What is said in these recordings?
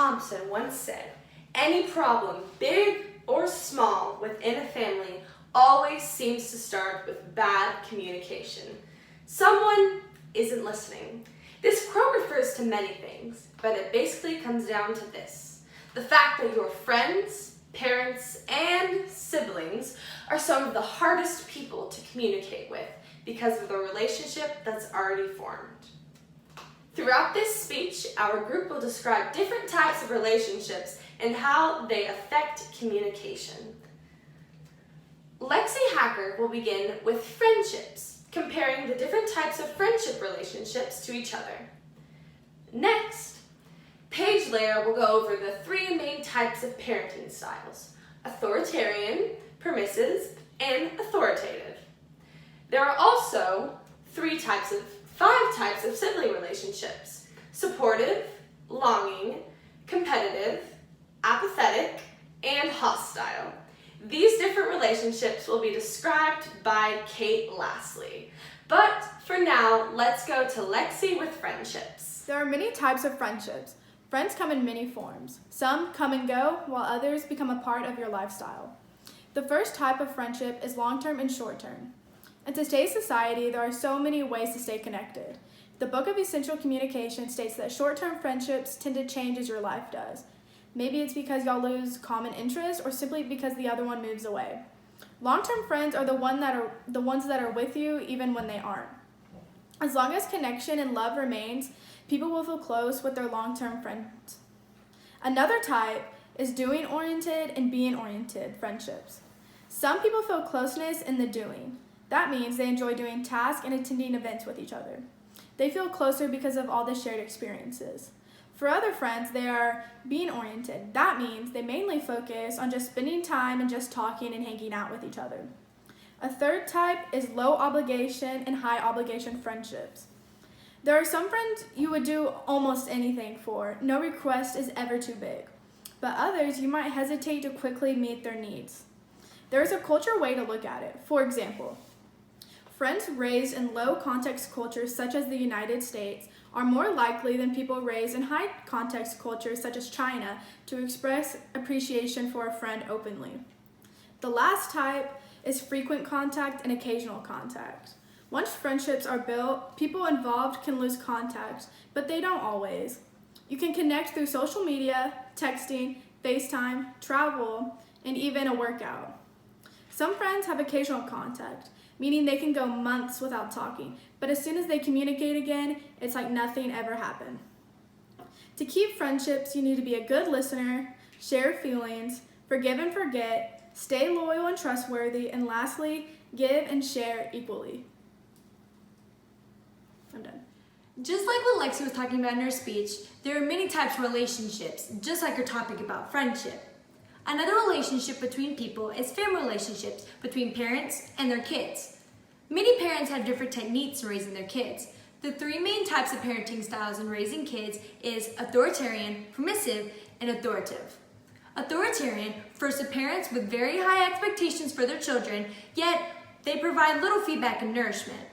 Thompson once said, "Any problem, big or small, within a family always seems to start with bad communication. Someone isn't listening." This quote refers to many things, but it basically comes down to this: the fact that your friends, parents, and siblings are some of the hardest people to communicate with because of the relationship that's already formed. Throughout this speech, our group will describe different types of relationships and how they affect communication. Lexi Hacker will begin with friendships, comparing the different types of friendship relationships to each other. Next, Paige Lair will go over the three main types of parenting styles: authoritarian, permissive, and authoritative. There are also five types of sibling relationships: supportive, longing, competitive, apathetic, and hostile. These different relationships will be described by Kate Lastly. But for now, let's go to Lexi with friendships. There are many types of friendships. Friends come in many forms. Some come and go, while others become a part of your lifestyle. The first type of friendship is long-term and short-term. In today's society, there are so many ways to stay connected. The Book of Essential Communication states that short-term friendships tend to change as your life does. Maybe it's because y'all lose common interests or simply because the other one moves away. Long-term friends are the ones that are with you even when they aren't. As long as connection and love remains, people will feel close with their long-term friends. Another type is doing-oriented and being-oriented friendships. Some people feel closeness in the doing. That means they enjoy doing tasks and attending events with each other. They feel closer because of all the shared experiences. For other friends, they are being-oriented. That means they mainly focus on just spending time and just talking and hanging out with each other. A third type is low obligation and high obligation friendships. There are some friends you would do almost anything for. No request is ever too big. But others, you might hesitate to quickly meet their needs. There is a culture way to look at it. For example, friends raised in low context cultures such as the United States are more likely than people raised in high context cultures such as China to express appreciation for a friend openly. The last type is frequent contact and occasional contact. Once friendships are built, people involved can lose contact, but they don't always. You can connect through social media, texting, FaceTime, travel, and even a workout. Some friends have occasional contact, meaning they can go months without talking, but as soon as they communicate again, it's like nothing ever happened. To keep friendships, you need to be a good listener, share feelings, forgive and forget, stay loyal and trustworthy, and lastly, give and share equally. I'm done. Just like what Lexi was talking about in her speech, there are many types of relationships, just like her topic about friendship. Another relationship between people is family relationships between parents and their kids. Many parents have different techniques in raising their kids. The three main types of parenting styles in raising kids is authoritarian, permissive, and authoritative. Authoritarian refers to parents with very high expectations for their children, yet they provide little feedback and nourishment.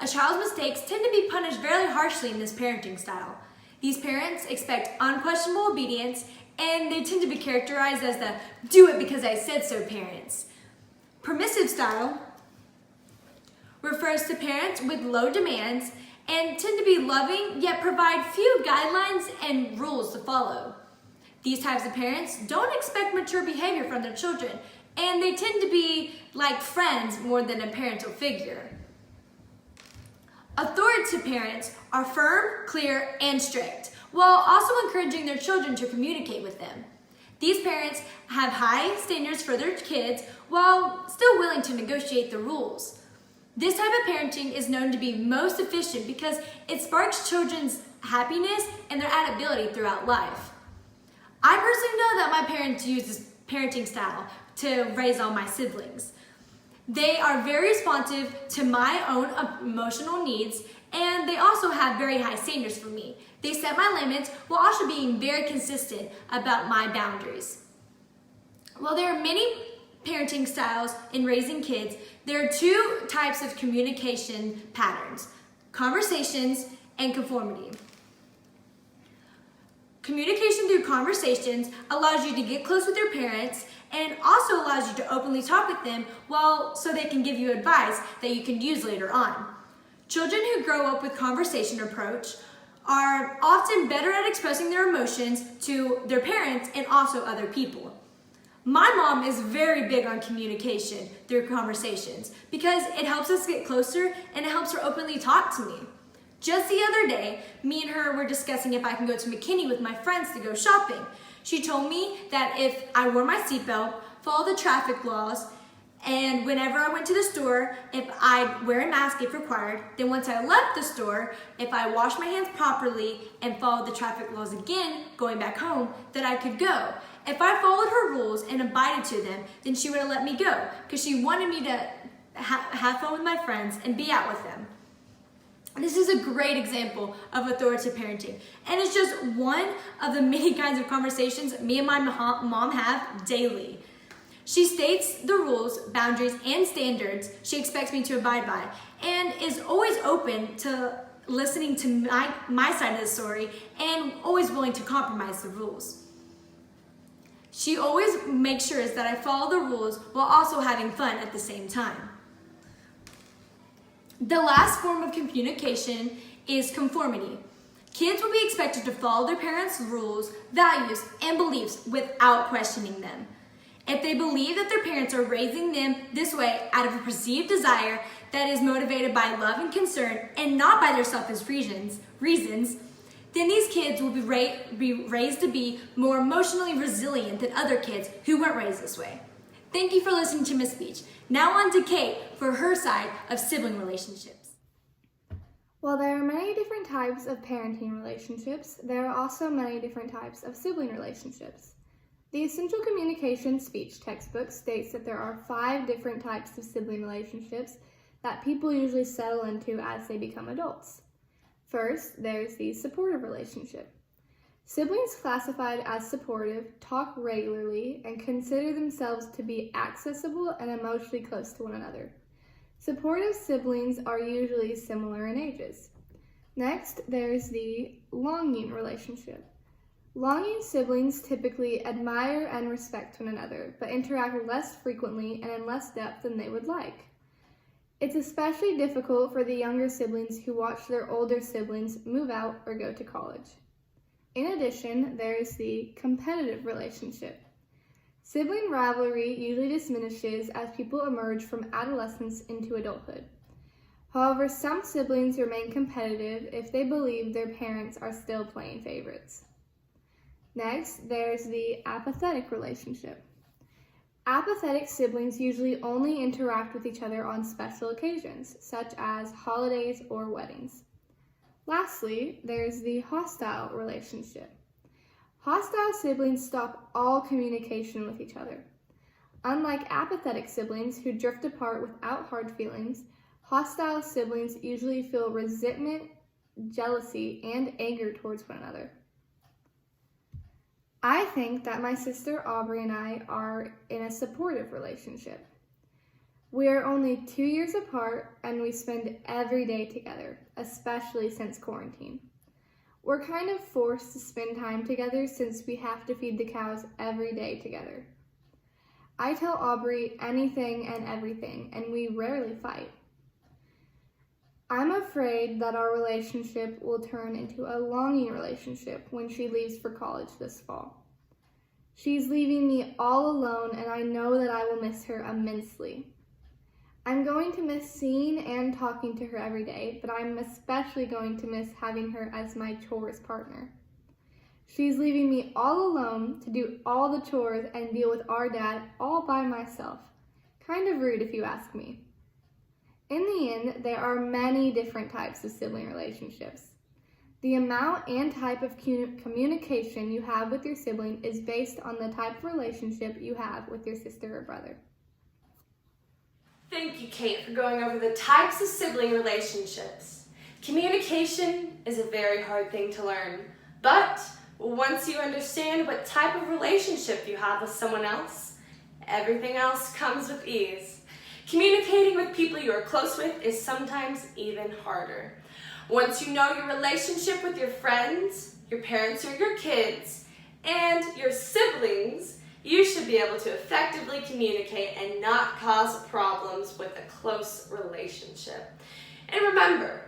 A child's mistakes tend to be punished very harshly in this parenting style. These parents expect unquestionable obedience, and they tend to be characterized as the "do it because I said so" parents. Permissive style refers to parents with low demands and tend to be loving, yet provide few guidelines and rules to follow. These types of parents don't expect mature behavior from their children, and they tend to be like friends more than a parental figure. Authoritative parents are firm, clear, and strict, while also encouraging their children to communicate with them. These parents have high standards for their kids while still willing to negotiate the rules. This type of parenting is known to be most efficient because it sparks children's happiness and their adaptability throughout life. I personally know that my parents use this parenting style to raise all my siblings. They are very responsive to my own emotional needs, and they also have very high standards for me. They set my limits while also being very consistent about my boundaries. While there are many parenting styles in raising kids, there are two types of communication patterns: conversations and conformity. Communication through conversations allows you to get close with your parents and also allows you to openly talk with them so they can give you advice that you can use later on. Children who grow up with conversation approach are often better at expressing their emotions to their parents and also other people. My mom is very big on communication through conversations because it helps us get closer and it helps her openly talk to me. Just the other day, me and her were discussing if I can go to McKinney with my friends to go shopping. She told me that if I wore my seatbelt, follow the traffic laws, and whenever I went to the store, if I'd wear a mask if required, then once I left the store, if I washed my hands properly and followed the traffic laws again, going back home, that I could go. If I followed her rules and abided to them, then she would have let me go because she wanted me to have fun with my friends and be out with them. This is a great example of authoritative parenting, and it's just one of the many kinds of conversations me and my mom have daily. She states the rules, boundaries, and standards she expects me to abide by, and is always open to listening to my side of the story and always willing to compromise the rules. She always makes sure that I follow the rules while also having fun at the same time. The last form of communication is conformity. Kids will be expected to follow their parents' rules, values, and beliefs without questioning them. If they believe that their parents are raising them this way out of a perceived desire that is motivated by love and concern and not by their selfish reasons, then these kids will be raised to be more emotionally resilient than other kids who weren't raised this way. Thank you for listening to Miss Beach. Now on to Kate for her side of sibling relationships. While there are many different types of parenting relationships, there are also many different types of sibling relationships. The Essential Communication Speech textbook states that there are 5 different types of sibling relationships that people usually settle into as they become adults. First, there's the supportive relationship. Siblings classified as supportive talk regularly and consider themselves to be accessible and emotionally close to one another. Supportive siblings are usually similar in ages. Next, there's the longing relationship. Longing siblings typically admire and respect one another, but interact less frequently and in less depth than they would like. It's especially difficult for the younger siblings who watch their older siblings move out or go to college. In addition, there's the competitive relationship. Sibling rivalry usually diminishes as people emerge from adolescence into adulthood. However, some siblings remain competitive if they believe their parents are still playing favorites. Next, there's the apathetic relationship. Apathetic siblings usually only interact with each other on special occasions, such as holidays or weddings. Lastly, there's the hostile relationship. Hostile siblings stop all communication with each other. Unlike apathetic siblings who drift apart without hard feelings, hostile siblings usually feel resentment, jealousy, and anger towards one another. I think that my sister Aubrey and I are in a supportive relationship. We are only 2 years apart and we spend every day together, especially since quarantine. We're kind of forced to spend time together since we have to feed the cows every day together. I tell Aubrey anything and everything, and we rarely fight. I'm afraid that our relationship will turn into a longing relationship when she leaves for college this fall. She's leaving me all alone, and I know that I will miss her immensely. I'm going to miss seeing and talking to her every day, but I'm especially going to miss having her as my chores partner. She's leaving me all alone to do all the chores and deal with our dad all by myself. Kind of rude if you ask me. In the end, there are many different types of sibling relationships. The amount and type of communication you have with your sibling is based on the type of relationship you have with your sister or brother. Thank you, Kate, for going over the types of sibling relationships. Communication is a very hard thing to learn, but once you understand what type of relationship you have with someone else, everything else comes with ease. Communicating with people you are close with is sometimes even harder. Once you know your relationship with your friends, your parents, or your kids, and your siblings, you should be able to effectively communicate and not cause problems with a close relationship. And remember,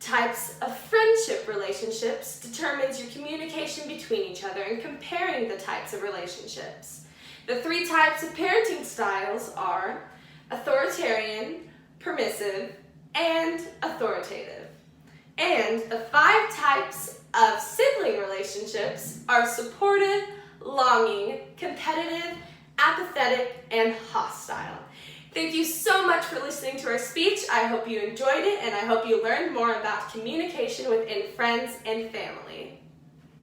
types of friendship relationships determines your communication between each other and comparing the types of relationships. The 3 types of parenting styles are authoritarian, permissive, and authoritative. And the 5 types of sibling relationships are supportive, longing, competitive, apathetic, and hostile. Thank you so much for listening to our speech. I hope you enjoyed it, and I hope you learned more about communication within friends and family.